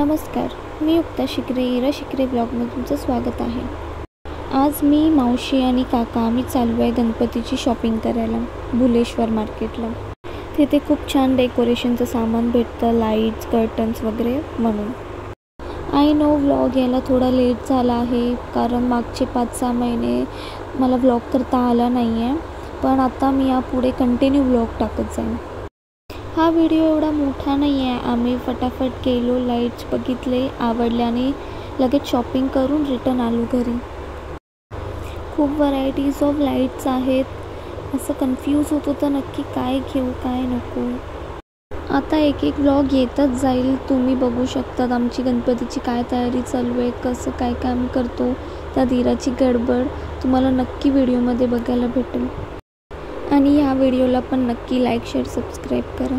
नमस्कार, मी युक्ता शिकरे, इरा शिकरे ब्लॉगमध्ये तुमचं स्वागत आहे. आज मी, मावशी आणि काका आम्ही चाललो आहे गणपतीची शॉपिंग करायला भुलेश्वर मार्केटला. तिथे खूप छान डेकोरेशनचं सामान भेटतं, लाईट्स, कर्टन्स वगैरे म्हणून. आय नो व्लॉग यायला थोडा लेट झाला आहे कारण मागचे 5-6 महिने मला व्लॉग करता आला नाही आहे. पण आता मी यापुढे कंटिन्यू व्लॉग टाकत जाईन. हा व्हिडिओ एवढा मोठा नाही आहे. आम्ही फटाफट गेलो, लाईट्स बघितले, आवडल्याने लगेच शॉपिंग करून रिटर्न आलो घरी. खूप व्हरायटीज ऑफ लाईट्स आहेत. असं कन्फ्यूज होत होतं नक्की काय घेऊ काय नको. आता एक एक व्लॉग येतच जाईल. तुम्ही बघू शकतात आमची गणपतीची काय तयारी चालू आहे, कसं काय काय आम्ही करतो, त्या धीराची गडबड तुम्हाला नक्की व्हिडिओमध्ये बघायला भेटेल. आणि ह्या व्हिडिओला पण नक्की लाईक, शेअर, सबस्क्राईब करा.